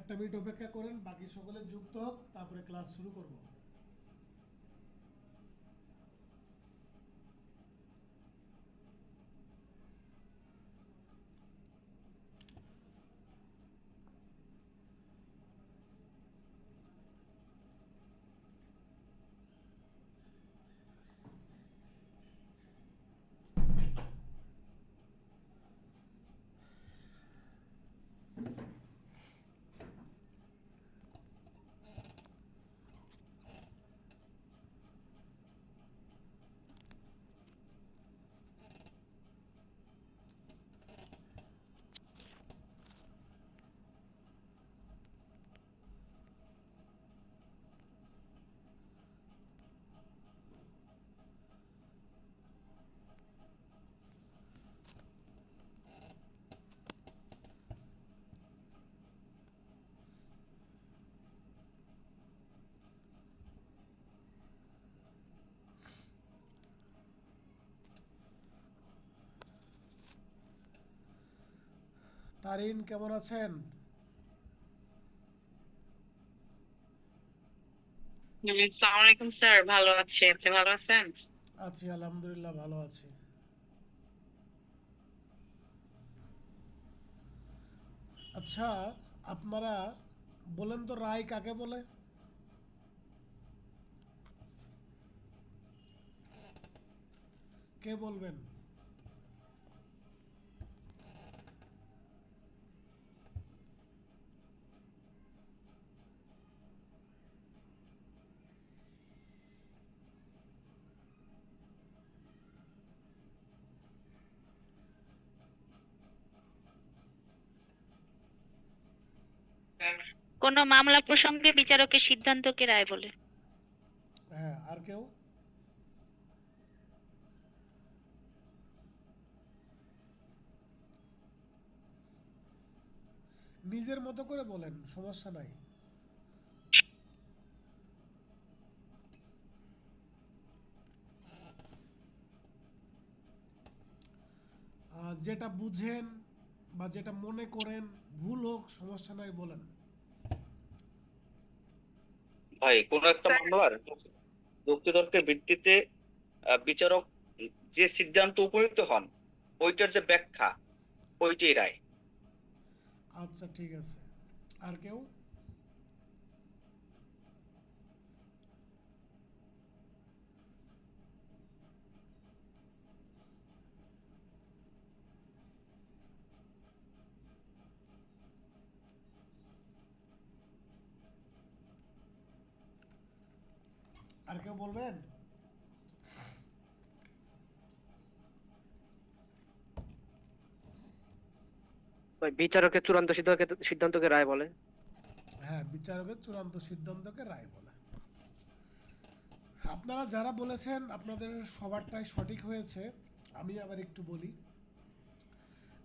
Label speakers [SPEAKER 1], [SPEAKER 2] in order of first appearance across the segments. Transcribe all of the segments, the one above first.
[SPEAKER 1] একটা মিনিট অপেক্ষা করেন, বাকি সকলে যুক্ত হোক, তারপরে ক্লাস শুরু করব। তারিন কেমন আছেন?
[SPEAKER 2] আসসালামু আলাইকুম স্যার, ভালো আছি। আপনি ভালো আছেন?
[SPEAKER 1] আছি, আলহামদুলিল্লাহ ভালো আছি। আচ্ছা, আপনারা বলেন তো রায় কাকে বলে? কে বলবেন?
[SPEAKER 2] কোনো মামলা প্রসঙ্গে বিচারকের সিদ্ধান্তকে রায় বলে।
[SPEAKER 1] হ্যাঁ, আর কেউ? নিজের মতো করে বলেন, সমস্যা নাই। যেটা বুঝেন বা যেটা মনে করেন, ভুল হোক সমস্যা নাই, বলেন।
[SPEAKER 3] ভাই কোন একটা
[SPEAKER 2] স্যার,
[SPEAKER 3] মামলার যুক্তিতর্কের ভিত্তিতে বিচারক যে সিদ্ধান্ত উপনীত হন ওইটার যে ব্যাখ্যা ওইটাই রায়।
[SPEAKER 1] আচ্ছা, ঠিক আছে। আর কেউ? আর কেউ বলবেন?
[SPEAKER 4] ওই বিচারকের চূড়ান্ত সিদ্ধান্তকে রায় বলে।
[SPEAKER 1] হ্যাঁ, বিচারকের চূড়ান্ত সিদ্ধান্তকে রায় বলে। আপনারা যারা বলেছেন আপনাদের সবারটাই সঠিক হয়েছে। আমি আবার একটু বলি।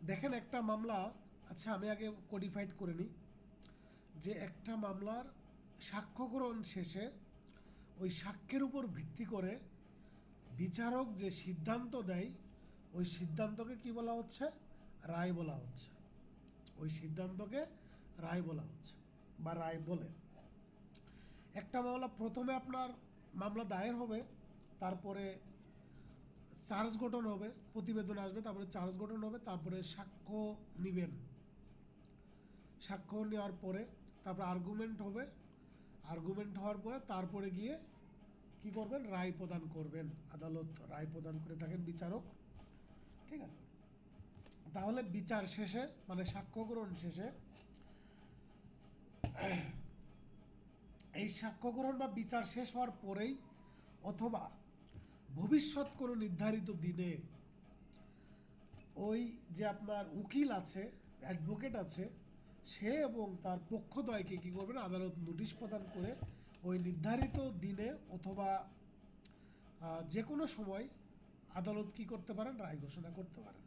[SPEAKER 1] দেখেন, একটা মামলা, আচ্ছা আমি আগে কোডিফাইড করে নিই যে একটা মামলার সাক্ষ্যগ্রহণ শেষে ওই সাক্ষ্যের উপর ভিত্তি করে বিচারক যে সিদ্ধান্ত দেয়, ওই সিদ্ধান্তকে কি বলা হচ্ছে? রায় বলা হচ্ছে। ওই সিদ্ধান্তকে রায় বলা হচ্ছে বা রায় বলে। একটা মামলা প্রথমে আপনার মামলা দায়ের হবে, তারপরে চার্জ গঠন হবে, প্রতিবেদন আসবে, তারপরে চার্জ গঠন হবে, তারপরে সাক্ষ্য নিবেন। সাক্ষ্য নেওয়ার পরে তারপরে আর্গুমেন্ট হবে। আর্গুমেন্ট হওয়ার পরে তারপরে গিয়ে কি করবেন? রায় প্রদান করবেন। আদালত রায় প্রদান করে থাকেন, বিচারক। ঠিক আছে? তাহলে বিচার শেষে, মানে সাক্ষ্য গ্রহণ শেষে, এই সাক্ষ্য গ্রহণ বা বিচার শেষ হওয়ার পরেই অথবা ভবিষ্যৎ কোনো নির্ধারিত দিনে ওই যে আপনার উকিল আছে, অ্যাডভোকেট আছে, সে এবং তার পক্ষদ্বয়কে কী করবেন? আদালত নোটিশ প্রদান করে ওই নির্ধারিত দিনে অথবা যে কোনো সময় আদালত কি করতে পারেন? রায় ঘোষণা করতে পারেন।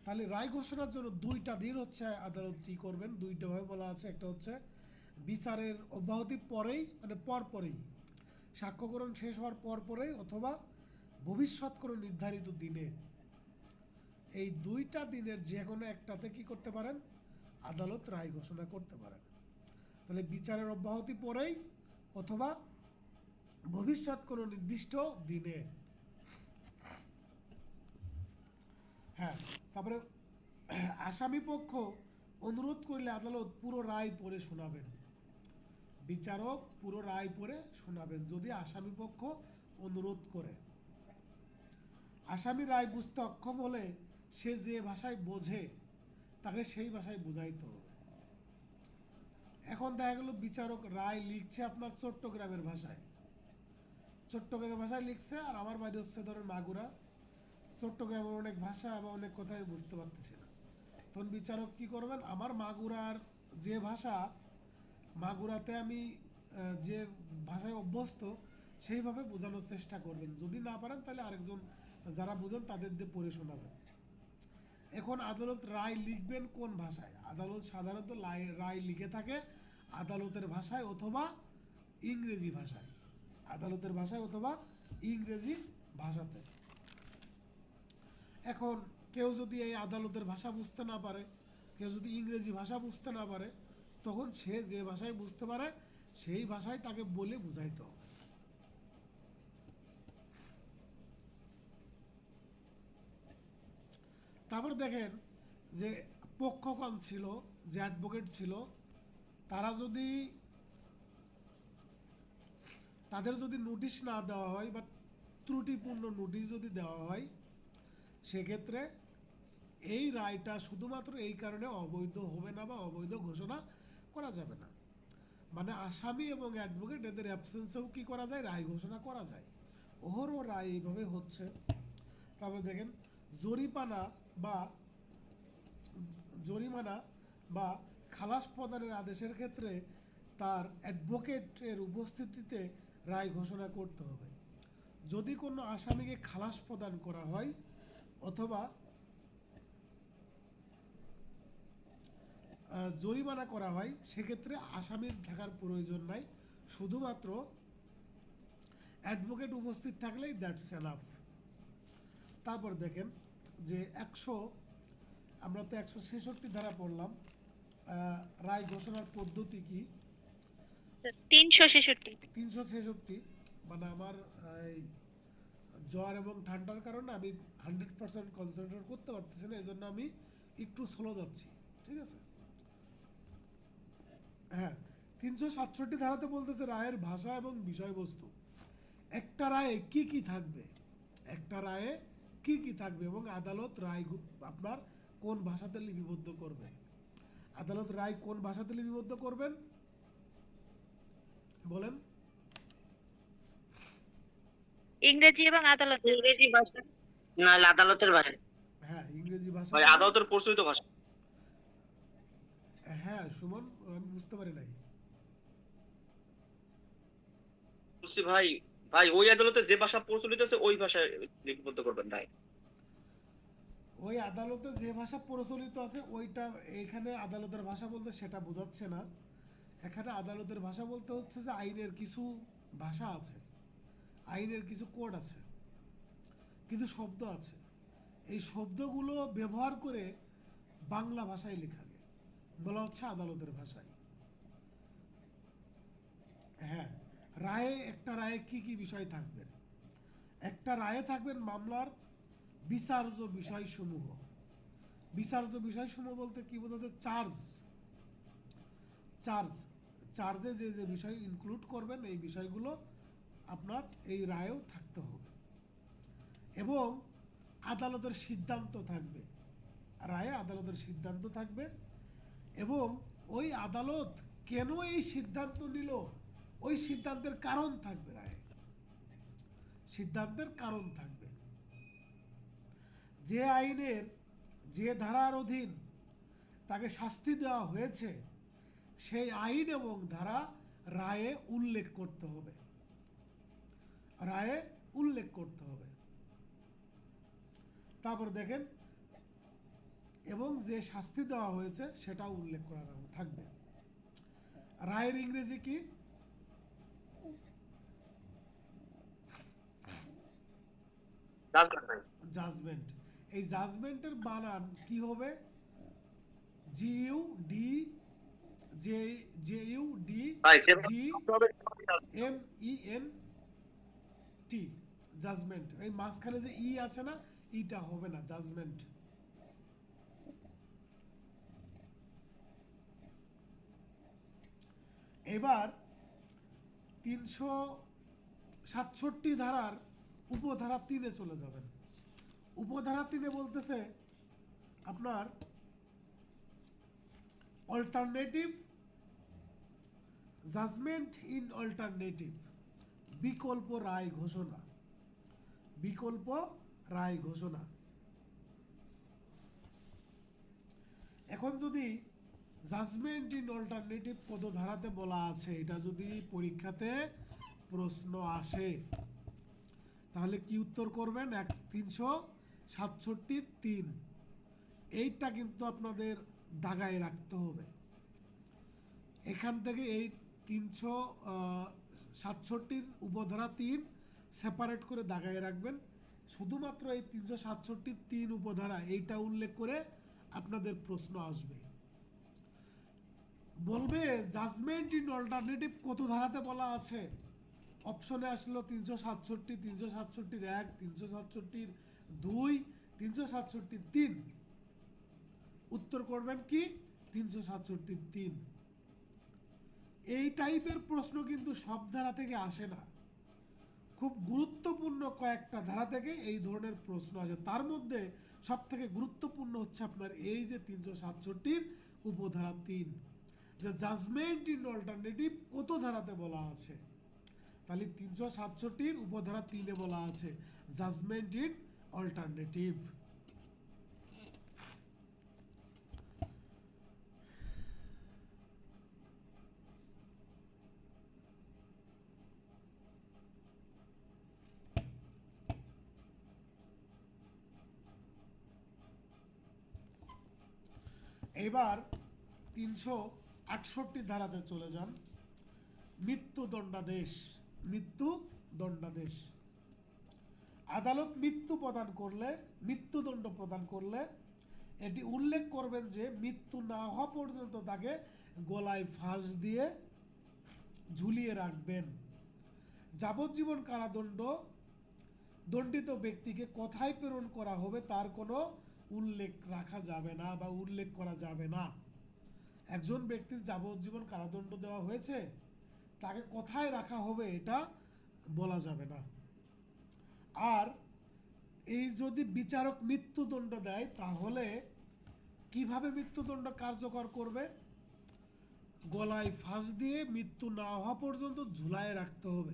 [SPEAKER 1] তাহলে রায় ঘোষণার জন্য দুইটা দিন হচ্ছে আদালত কী করবেন? দুইটাভাবে বলা আছে। একটা হচ্ছে বিচারের অব্যাহতি পরেই, মানে পরপরেই, সাক্ষ্যগ্রহণ শেষ হওয়ার পরপরেই, অথবা ভবিষ্যৎ কোনো নির্ধারিত দিনে। এই দুইটা দিনের যে কোনো একটাতে কি করতে পারেন? আদালত রায় ঘোষণা করতে পারেন। তাহলে বিচারের অব্যাহতি পরেই অথবা ভবিষ্যৎ কোনো নির্দিষ্ট দিনে। হ্যাঁ, তারপরে আসামি পক্ষ অনুরোধ করলে আদালত পুরো রায় পড়ে শোনাবেন। বিচারক পুরো রায় পড়ে শোনাবেন যদি আসামি পক্ষ অনুরোধ করে। আসামি রায় বুঝতে অক্ষম হলে সে যে ভাষায় বোঝে তাকে সেই ভাষায় বুঝাইতে হবে। এখন দেখা গেল বিচারক রায় লিখছে আপনার চট্টগ্রামের ভাষায়, চট্টগ্রামের ভাষায় লিখছে, আর আমার বাড়ি হচ্ছে ধরেন মাগুরা। চট্টগ্রামের অনেক ভাষা বা অনেক কথাই বুঝতে পারতেছি না, তখন বিচারক কি করবেন, আমার মাগুরার যে ভাষা, মাগুরাতে আমি যে ভাষায় অভ্যস্ত সেইভাবে বোঝানোর চেষ্টা করবেন। যদি না পারেন তাহলে আরেকজন যারা বোঝেন তাদের দিয়ে পড়ে শোনাবেন। এখন আদালত রায় লিখবেন কোন ভাষায়? আদালত সাধারণত রায় লিখে থাকে আদালতের ভাষায় অথবা ইংরেজি ভাষায়, আদালতের ভাষায় অথবা ইংরেজি ভাষাতে। এখন কেউ যদি এই আদালতের ভাষা বুঝতে না পারে, কেউ যদি ইংরেজি ভাষা বুঝতে না পারে, তখন সে যে ভাষায় বুঝতে পারে সেই ভাষায় তাকে বলে বুঝাইতে হবে। তারপর দেখেন যে পক্ষগণ ছিল, যে অ্যাডভোকেট ছিল, তারা যদি তাদের যদি নোটিশ না দেওয়া হয় বা ত্রুটিপূর্ণ নোটিশ যদি দেওয়া হয়, সেক্ষেত্রে এই রায়টা শুধুমাত্র এই কারণে অবৈধ হবে না বা অবৈধ ঘোষণা করা যাবে না। মানে আসামি এবং অ্যাডভোকেট এদের অ্যাবসেন্সেও কি করা যায়, রায় ঘোষণা করা যায়। ওহরও রায় এইভাবে হচ্ছে। তারপরে দেখেন জরিমানা বা জরিমানা বা খালাস প্রদানের আদেশের ক্ষেত্রে তার অ্যাডভোকেটের উপস্থিতিতে রায় ঘোষণা করতে হবে। যদি কোনো আসামিকে খালাস প্রদান করা হয় অথবা জরিমানা করা হয়, সেক্ষেত্রে আসামির থাকার প্রয়োজন নাই, শুধুমাত্র অ্যাডভোকেট উপস্থিত থাকলেই দ্যাটস এনাফ। তারপর দেখেন যে আমরা তো 166 ধারা পড়লাম, রায় ঘোষণার পদ্ধতি কি?
[SPEAKER 2] 366।
[SPEAKER 1] 366, মানে আমার এই জ্বর এবং ঠান্ডার কারণে আমি 100% কনসেন্ট্রেট করতে পারতেছি না, এই জন্য আমি একটু স্লো যাচ্ছি, ঠিক আছে? হ্যাঁ, 367 ধারাতে বলতেছে রায়ের ভাষা এবং বিষয়বস্তু। একটা রায়ে কি কি থাকবে, একটা রায়ে কি কি থাকবে এবং আদালত রায় আপনার কোন ভাষাতে লিপিবদ্ধ করবেন। আদালত রায় কোন ভাষাতে লিপিবদ্ধ করবেন বলেন?
[SPEAKER 2] ইংরেজি এবং আদালতের
[SPEAKER 3] ইংরেজি ভাষা না, আদালতের ভাষা,
[SPEAKER 1] হ্যাঁ, ইংরেজি ভাষা।
[SPEAKER 3] মানে আদালতের প্রচলিত ভাষা।
[SPEAKER 1] হ্যাঁ সুমন, আমি বুঝতে পারি নাই।
[SPEAKER 3] বলছি ভাই, ভাই ওই আদালতে যে ভাষা প্রচলিত আছে ওই ভাষায় লিপিবদ্ধ করবেন ভাই।
[SPEAKER 1] ওই আদালতে যে ভাষা প্রচলিত আছে ওইটা, এখানে আদালতের ভাষা বলতে সেটা বোঝাচ্ছে না। এখানে আদালতের ভাষা বলতে হচ্ছে যে আইনের কিছু ভাষা আছে, আইনের কিছু কোড আছে, কিছু শব্দ আছে, এই শব্দগুলো ব্যবহার করে বাংলা ভাষায় লেখাকে বলা হচ্ছে আদালতের ভাষায়। হ্যাঁ, একটা রায়ে কি কি বিষয় থাকবেন? একটা রায়ে থাকবেন মামলার বিচার্য বিষয়সমূহ। বিচার্য বিষয়সমূহ বলতে কি বোঝাতে? চার্জে যে যে বিষয় ইনক্লুড করবেন এই বিষয়গুলো আপনার এই রায়েও থাকতে হবে। এবং আদালতের সিদ্ধান্ত থাকবে, রায়ে আদালতের সিদ্ধান্ত থাকবে, এবং ওই আদালত কেন এই সিদ্ধান্ত নিল ওই সিদ্ধান্তের কারণ থাকবে, রায়ে সিদ্ধান্তের কারণ থাকবে। যে আইনের যে ধারার অধীন তাকে শাস্তি দেওয়া হয়েছে সেই আইন এবং ধারা রায়ে উল্লেখ করতে হবে, রায়ে উল্লেখ করতে হবে। তারপর দেখেন এবং যে শাস্তি দেওয়া হয়েছে সেটাও উল্লেখ করা থাকবে। রায়ের ইংরেজি কি? জাজমেন্ট। এই জাজমেন্টের বানান কি হবে? GUD J J U D
[SPEAKER 3] ভাই
[SPEAKER 1] জি
[SPEAKER 3] যেভাবে
[SPEAKER 1] M E N T, judgment. এই মাঝখানে যে ই আছে না, ইটা হবে না, জাজমেন্ট। এবার 367 ধারার উপধারা 3-এ চলে যাবেন। উপধারা 3-এ বলতেছে আপনার অল্টারনেটিভ জাজমেন্ট ইন অল্টারনেটিভ, বিকল্প রায় ঘোষণা। বিকল্প রায় ঘোষণা। এখন যদি জাজমেন্ট ইন অল্টারনেটিভ পদধারাতে বলা আছে, এটা যদি পরীক্ষাতে প্রশ্ন আসে তাহলে কি উত্তর করবেন? 367-3, এইটা কিন্তু আপনাদের দাগায় রাখতে হবে। এখান থেকে এই 367 উপধারা 3 সেপারেট করে দাগায় রাখবেন। শুধুমাত্র এই 367-3 উপধারা এইটা উল্লেখ করে আপনাদের প্রশ্ন আসবে। বলবে জাজমেন্ট ইন অল্টারনেটিভ কত ধারাতে বলা আছে? অপশনে আসলো 367, 367-1, 367-2, 367-3। উত্তর করবেন কি? 367-3। এই টাইপের প্রশ্ন কিন্তু সব ধারা থেকে আসে না, খুব গুরুত্বপূর্ণ কয়েকটা ধারা থেকে এই ধরনের প্রশ্ন আসে। তার মধ্যে সব থেকে গুরুত্বপূর্ণ হচ্ছে আপনার এই যে 367 উপধারা 3, যে জাজমেন্ট ইন অল্টারনেটিভ কত ধারাতে বলা আছে। তাহলে 367 উপধারা 3-এ বলা আছে জাজমেন্ট ইন অল্টারনেটিভ। এবার 368 ধারাতে চলে যান। মৃত্যুদণ্ডাদেশ। মৃত্যুদণ্ডাদেশ। আদালত মৃত্যুদণ্ড প্রদান করলে এটি উল্লেখ করবেন যে মৃত্যু না হওয়া পর্যন্ত তাকে গলায় ফাঁস দিয়ে ঝুলিয়ে রাখবেন। যাবজ্জীবন কারাদণ্ড দণ্ডিত ব্যক্তিকে কোথায় প্রেরণ করা হবে তার কোনো উল্লেখ রাখা যাবে না বা উল্লেখ করা যাবে না। একজন ব্যক্তির যাবজ্জীবন কারাদণ্ড দেওয়া হয়েছে, তাকে কোথায় রাখা হবে এটা বলা যাবে না। আর এই যদি বিচারক মৃত্যুদণ্ড দেয় তাহলে কিভাবে মৃত্যুদণ্ড কার্যকর করবে? গলায় ফাঁস দিয়ে মৃত্যু না হওয়া পর্যন্ত ঝুলায় রাখতে হবে।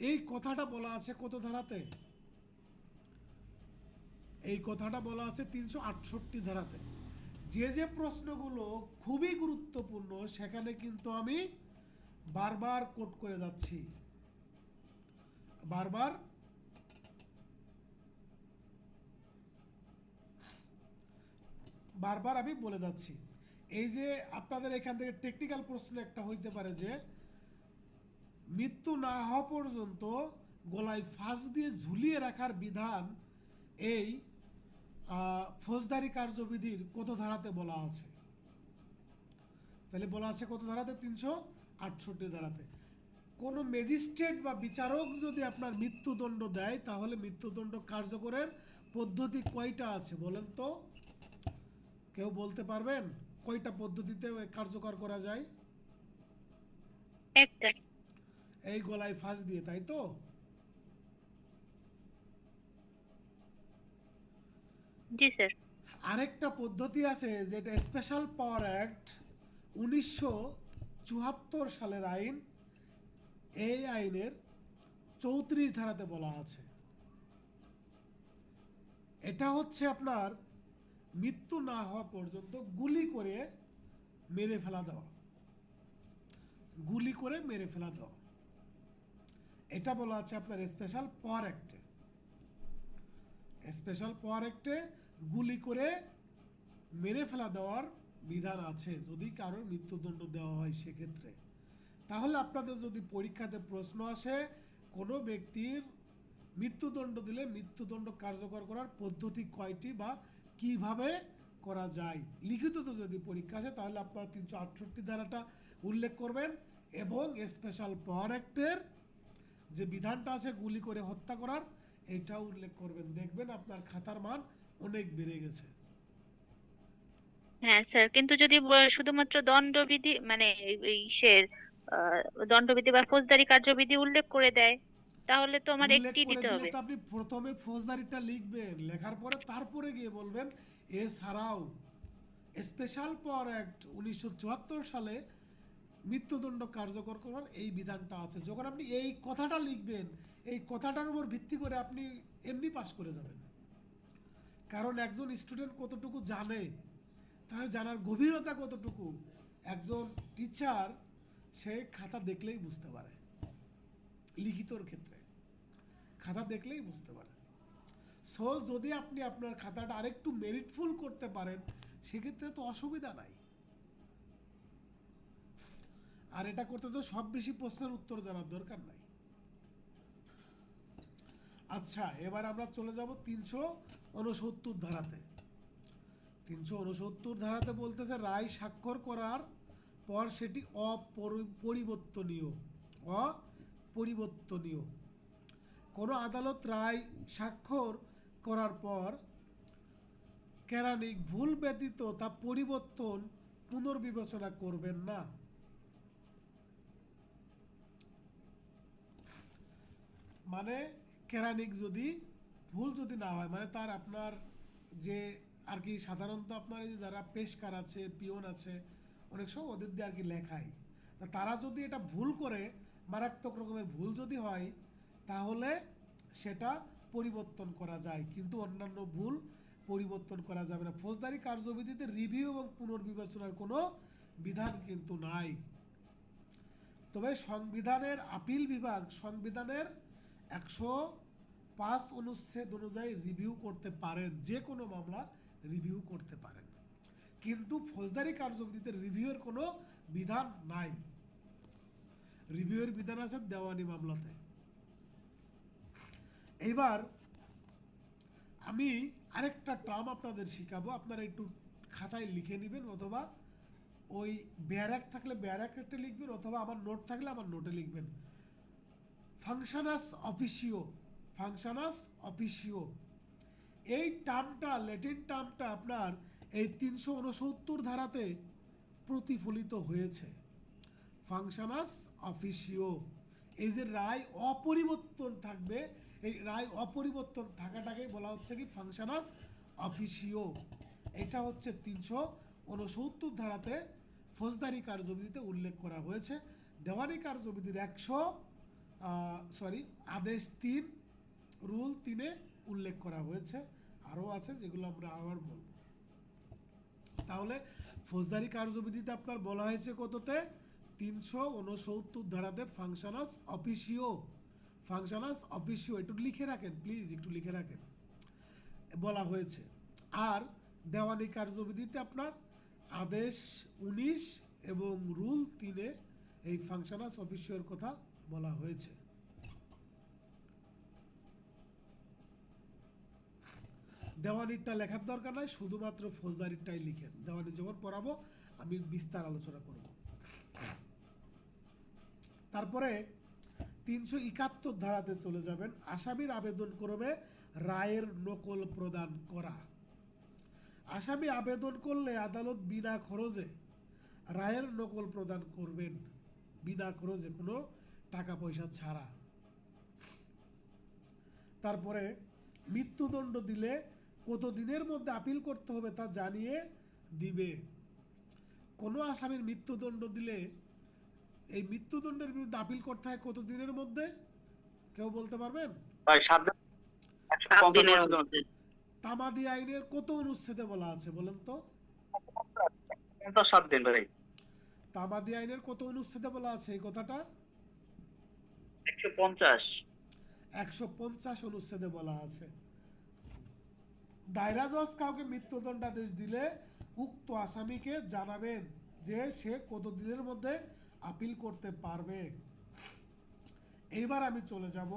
[SPEAKER 1] এই কথাটা বলা আছে কত ধারাতে? এই কথাটা বলা আছে 368 ধারাতে। যে প্রশ্নগুলো খুবই গুরুত্বপূর্ণ সেখানে কিন্তু আমি বারবার কোট করে যাচ্ছি, বারবার আমি বলে যাচ্ছি। এই যে আপনাদের এখান থেকে টেকনিক্যাল প্রশ্ন একটা হইতে পারে যে মৃত্যু না হওয়া পর্যন্ত গলায় ফাঁস দিয়ে ঝুলিয়ে রাখার বিধান এই ফৌজদারি কার্যবিধির কত ধারাতে বলা আছে? তাহলে বলা আছে কত ধারাতে? 368 ধারাতে। কোনো ম্যাজিস্ট্রেট বা বিচারক যদি আপনার মৃত্যুদণ্ড দেয় তাহলে মৃত্যুদণ্ড কার্যকরের পদ্ধতি কয়টা আছে বলেন তো? কেউ বলতে পারবেন কয়টা পদ্ধতিতে কার্যকর করা যায়?
[SPEAKER 2] একটা।
[SPEAKER 1] এই গলায় ফাঁস দিয়ে, তাই তো?
[SPEAKER 2] জি স্যার।
[SPEAKER 1] আরেকটা পদ্ধতি আছে যেটা স্পেশাল পাওয়ার অ্যাক্ট 1974 সালের আইন, এই আইনের 34 ধারাতে বলা আছে। এটা হচ্ছে আপনার মৃত্যু না হওয়া পর্যন্ত গুলি করে মেরে ফেলা দেওয়া। গুলি করে মেরে ফেলা দেওয়া, এটা বলা আছে আপনার স্পেশাল পাওয়ার অ্যাক্টে। স্পেশাল পাওয়ার অ্যাক্টে গুলি করে মেরে ফেলা দেওয়ার বিধান আছে যদি কারোর মৃত্যুদণ্ড দেওয়া হয় সেক্ষেত্রে। তাহলে আপনাদের যদি পরীক্ষাতে প্রশ্ন আসে কোনো ব্যক্তির মৃত্যুদণ্ড দিলে মৃত্যুদণ্ড কার্যকর করার পদ্ধতি কয়টি বা কিভাবে করা যায়, লিখিততে যদি পরীক্ষা আসে তাহলে আপনারা 368 ধারাটা উল্লেখ করবেন এবং স্পেশাল পাওয়ার অ্যাক্টের যে বিধানটা আছে গুলি করে হত্যা করার, এইটাও উল্লেখ করবেন। দেখবেন আপনার খাতার মান অনেক বেড়ে গেছে।
[SPEAKER 5] হ্যাঁ স্যার, কিন্তু যদি শুধুমাত্র দণ্ডবিধি মানে এই ইসের আহ, দণ্ডবিধি বা ফৌজদারি কার্যবিধি উল্লেখ করে দেয়, তাহলে তো আমার
[SPEAKER 1] উল্লেখ
[SPEAKER 5] একটি
[SPEAKER 1] করে
[SPEAKER 5] দিতে
[SPEAKER 1] দিলে
[SPEAKER 5] হবে।
[SPEAKER 1] তো আপনি প্রথমে ফৌজদারিটা লিখবেন, লেখার পরে তারপরে গিয়ে বলবেন এছাড়াও স্পেশাল পাওয়ার অ্যাক্ট 1974 সালে মৃত্যুদণ্ড কার্যকর করার এই বিধানটা আছে। যখন আপনি এই কথাটা লিখবেন, এই কথাটার উপর ভিত্তি করে আপনি এমনি পাস করে যাবেন। কারণ একজন স্টুডেন্ট কতটুকু জানে, তার জানার গভীরতা কতটুকু, একজন টিচার সে খাতা দেখলেই বুঝতে পারে। লিখিতর ক্ষেত্রে খাতা দেখলেই বুঝতে পারে। সো যদি আপনি আপনার খাতাটা আরেকটু মেরিটফুল করতে পারেন সেক্ষেত্রে তো অসুবিধা নাই। আর এটা করতে তো সব বেশি প্রশ্নের উত্তর জানার দরকার নাই। আচ্ছা, এবার আমরা চলে যাব 369 ধারাতে। 369 ধারাতে বলতেছে রায় স্বাক্ষর করার পর সেটি অপরিবর্তনীয়। অপরিবর্তনীয়। কোনো আদালত রায় স্বাক্ষর করার পর কেরানিক ভুল ব্যতীত তা পরিবর্তন পুনর্বিবেচনা করবেন না। মানে কেরানিক যদি ভুল যদি না হয়, মানে তার আপনার যে আর কি সাধারণত আপনার এই যে যারা পেশকার আছে, পিয়ন আছে, অনেক সময় ওদের দিয়ে আর কি লেখায়, তা তারা যদি এটা ভুল করে, মারাত্মক রকমের ভুল যদি হয়, তাহলে সেটা পরিবর্তন করা যায়, কিন্তু অন্যান্য ভুল পরিবর্তন করা যাবে না। ফৌজদারি কার্যবিধিতে রিভিউ এবং পুনর্বিবেচনার কোনো বিধান কিন্তু নাই। তবে সংবিধানের আপিল বিভাগ সংবিধানের 105 অনুচ্ছেদ অনুযায়ী রিভিউ করতে পারেন, যে কোনো মামলা রিভিউ করতে পারেন, কিন্তু ফৌজদারি কার্যবিধিতে রিভিউয়ের কোনো বিধান নাই। রিভিউয়ের বিধান আছে দেওয়ানি মামলাতে। এইবার আমি আরেকটা টার্ম আপনাদের শিখাবো, আপনারা একটু খাতায় লিখে নেবেন, অথবা ওই ব্যারাক থাকলে ব্যারাকে লিখবেন, অথবা আমার নোট থাকলে আমার নোটে লিখবেন। ফাংশনাস অফিসিও। ফাংশনাস অফিসিও এই টার্মটা, ল্যাটিন টার্মটা আপনার এই 369 ধারাতে প্রতিফলিত হয়েছে। ফাংশনাস অফিসিও, এই যে রায় অপরিবর্তন থাকবে, এই রায় অপরিবর্তন থাকাটাকে বলা হচ্ছে কি ফাংশনাস অফিসিও। এটা হচ্ছে 369 ধারাতে ফৌজদারি কার্যবিধিতে উল্লেখ করা হয়েছে। দেওয়ানি কার্যবিধির আদেশ 3 রুল 3-এ উল্লেখ করা হয়েছে। আরও আছে যেগুলো আমরা আবার বলবো। তাহলে ফৌজদারি কার্যবিধিতে আপনার বলা হয়েছে কততে? 369 ধারাতে ফাংশনাস অফিসিও। ফাংশনাস অফিসিও একটু লিখে রাখেন প্লিজ, একটু লিখে রাখেন, বলা হয়েছে। আর দেওয়ানি কার্যবিধিতে আপনার আদেশ 19 এবং রুল 3-এ এই ফাংশনাস অফিসিওর কথা বলা হয়েছে। দেওয়ানিরটা লেখার দরকার নাই, শুধুমাত্র ফৌজদারিরটাই লিখেন। দেওয়ানি যখন পড়াবো আমি বিস্তার আলোচনা করব। তারপরে 371 ধারাতে চলে যাবেন। আসামির আবেদন করবে রায়ের নকল প্রদান করা। আসামি আবেদন করলে আদালত বিনা খরচে রায়ের নকল প্রদান করবেন, বিনা খরচে, কোনো টাকা পয়সা ছাড়া। তারপরে মৃত্যুদণ্ড দিলে কত দিনের মধ্যে আপিল করতে হবে তা জানিয়ে দিবে। কোনো আসামির মৃত্যুদণ্ড দিলে এই মৃত্যুদণ্ডের বিরুদ্ধে আপিল করতে হয় কত দিনের মধ্যে? কেউ বলতে পারবেন?
[SPEAKER 3] ভাই 7 দিন,
[SPEAKER 4] 7 দিনের
[SPEAKER 3] 150
[SPEAKER 4] মধ্যে।
[SPEAKER 1] তামাদি আইনের কত অনুচ্ছেদে বলা আছে বলেন তো?
[SPEAKER 3] 7 দিন ভাই।
[SPEAKER 1] তামাদি আইনের কত অনুচ্ছেদে বলা আছে এই কথাটা?
[SPEAKER 3] 150।
[SPEAKER 1] 150 অনুচ্ছেদে বলা আছে। দায়রা জজ কাউকে মৃত্যুদণ্ডাদেশ দিলে উক্ত আসামিকে জানাবেন যে সে কত দিনের মধ্যে আপিল করতে পারবে। এইবার আমি চলে যাব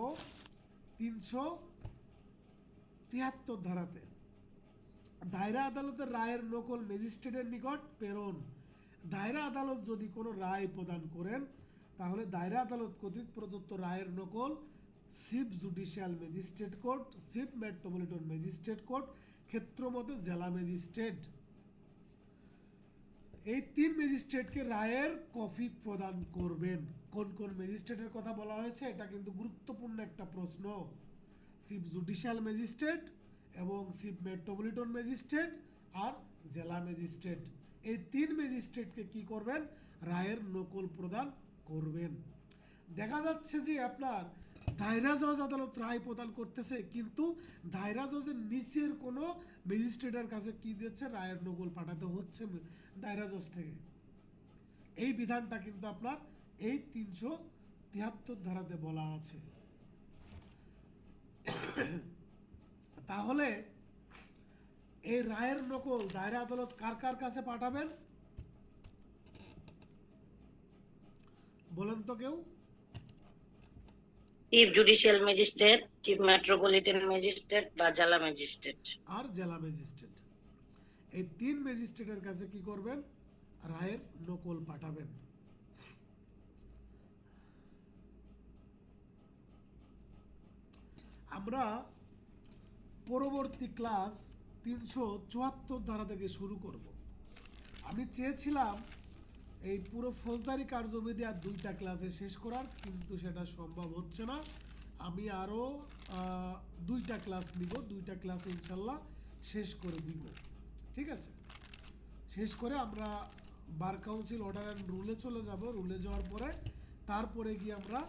[SPEAKER 1] 373 ধারাতে। দায়রা আদালতের রায়ের নকল ম্যাজিস্ট্রেটের নিকট প্রেরণ। দায়রা আদালত যদি কোনো রায় প্রদান করেন তাহলে দায়রা আদালত কর্তৃক প্রদত্ত রায়ের নকল chief judicial magistrate court, chief metropolitan magistrate court, ক্ষেত্রমতে জেলা ম্যাজিস্ট্রেট, এই 3 ম্যাজিস্ট্রেটকে রায়ের কপি প্রদান করবেন। কোন কোন ম্যাজিস্ট্রেটের কথা বলা হয়েছে এটা কিন্তু গুরুত্বপূর্ণ একটা প্রশ্ন। চিফ জুডিশিয়াল ম্যাজিস্ট্রেট এবং চিফ মেট্রোপলিটন ম্যাজিস্ট্রেট আর জেলা ম্যাজিস্ট্রেট, এই 3 ম্যাজিস্ট্রেটকে কি করবেন? রায়ের নকল প্রদান করবেন। দেখা যাচ্ছে যে আপনার দায়রা জজ আদালত রায় প্রদান করতেছে, কিন্তু দায়রা জজের নিচের কোনো ম্যাজিস্ট্রেটের কাছে কি দিচ্ছে? রায়ের নকল পাঠাতে হচ্ছে দায়রা জজ থেকে। এই বিধানটা কিন্তু আপনার এই 373 ধারাতে বলা আছে। তাহলে এই রায়ের নকল দায়রা আদালত কার কার কাছে পাঠাবেন বলেন তো কেউ?
[SPEAKER 6] Chief judicial magistrate, chief metropolitan magistrate বা জেলা ম্যাজিস্ট্রেট।
[SPEAKER 1] আর জেলা ম্যাজিস্ট্রেট, এই 3 ম্যাজিস্ট্রেটের কাছে কি করবেন? রায়ের নকল পাঠাবেন। আমরা পরবর্তী ক্লাস 374 ধারা থেকে শুরু করব। আমি চেয়েছিলাম এই পুরো ফৌজদারি কার্যবিধি আর 2টা ক্লাসে শেষ করার, কিন্তু সেটা সম্ভব হচ্ছে না। আমি আরও 2টা ক্লাস নিব, 2টা ক্লাসে ইনশাল্লাহ শেষ করে দিব। ঠিক আছে, শেষ করে আমরা বার কাউন্সিল অর্ডার অ্যান্ড রুলে চলে যাব। রুলে যাওয়ার পরে তারপরে গিয়ে আমরা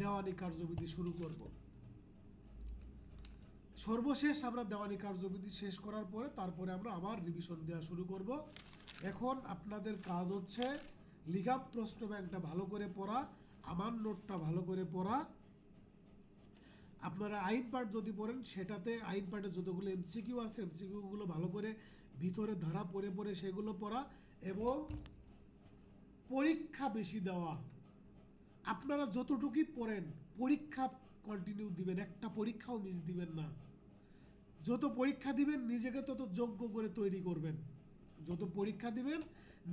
[SPEAKER 1] দেওয়ানি কার্যবিধি শুরু করব। সর্বশেষ আমরা দেওয়ানি কার্যবিধি শেষ করার পরে তারপরে আমরা আবার রিভিশন দেওয়া শুরু করব। এখন আপনাদের কাজ হচ্ছে লিগাপ প্রশ্ন ব্যাংকটা ভালো করে পড়া, আমার নোটটা ভালো করে পড়া। আপনারা আইন পাঠ যদি পড়েন সেটাতে আইন পাঠে যতগুলো এমসিকিউ আছে এমসিকিউগুলো ভালো করে ভিতরে ধারা পড়ে পড়ে সেগুলো পড়া, এবং পরীক্ষা বেশি দেওয়া। আপনারা যতটুকুই পড়েন পরীক্ষা কন্টিনিউ দিবেন, একটা পরীক্ষাও মিস দিবেন না। যত পরীক্ষা দিবেন নিজেকে তত যোগ্য করে তৈরি করবেন। যত পরীক্ষা দিবেন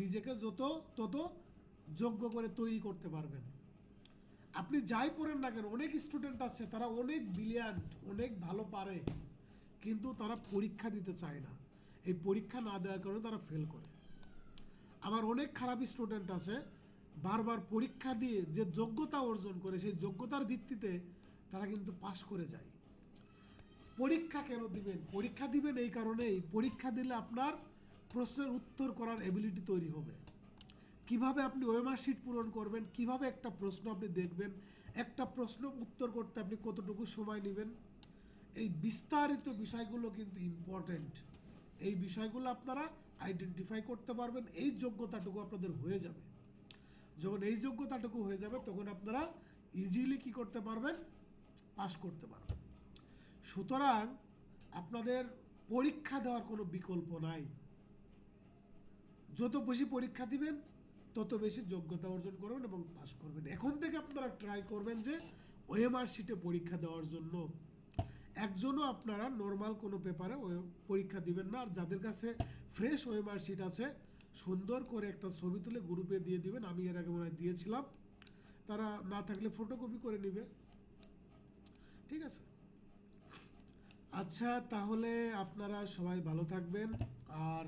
[SPEAKER 1] নিজেকে তত যোগ্য করে তৈরি করতে পারবেন। আপনি যাই পড়েন না কেন, অনেক স্টুডেন্ট আছে তারা অনেক ব্রিলিয়ান্ট, অনেক ভালো পারে, কিন্তু তারা পরীক্ষা দিতে চায় না। এই পরীক্ষা না দেওয়ার কারণে তারা ফেল করে। আবার অনেক খারাপ স্টুডেন্ট আছে বারবার পরীক্ষা দিয়ে যে যোগ্যতা অর্জন করে সেই যোগ্যতার ভিত্তিতে তারা কিন্তু পাশ করে যায়। পরীক্ষা কেন দিবেন? পরীক্ষা দিবেন এই কারণেই, পরীক্ষা দিলে আপনার প্রশ্নের উত্তর করার এবিলিটি তৈরি হবে। কিভাবে আপনি ওএমআর শিট পূরণ করবেন, কিভাবে একটা প্রশ্ন আপনি দেখবেন, একটা প্রশ্ন উত্তর করতে আপনি কতটুকু সময় নেবেন, এই বিস্তারিত বিষয়গুলো কিন্তু ইম্পর্টেন্ট। এই বিষয়গুলো আপনারা আইডেন্টিফাই করতে পারবেন, এই যোগ্যতাটুকু আপনাদের হয়ে যাবে। যখন এই যোগ্যতাটুকু হয়ে যাবে তখন আপনারা ইজিলি কি করতে পারবেন? পাস করতে পারবেন। সুতরাং আপনাদের পরীক্ষা দেওয়ার কোনো বিকল্প নাই। যত বেশি পরীক্ষা দিবেন তত বেশি যোগ্যতা অর্জন করবেন এবং পাস করবেন। এখন থেকে আপনারা ট্রাই করবেন যে ওএমআর শিটে পরীক্ষা দেওয়ার জন্য। একজনও আপনারা নর্মাল কোনো পেপারে পরীক্ষা দিবেন না। আর যাদের কাছে ফ্রেশ ওএমআর শিট আছে সুন্দর করে একটা ছবি তুলে গ্রুপে দিয়ে দিবেন। আমি এর আগে মনে হয় দিয়েছিলাম, তারা না থাকলে ফটোকপি করে নেবে। ঠিক আছে, আচ্ছা তাহলে আপনারা সবাই ভালো থাকবেন। আর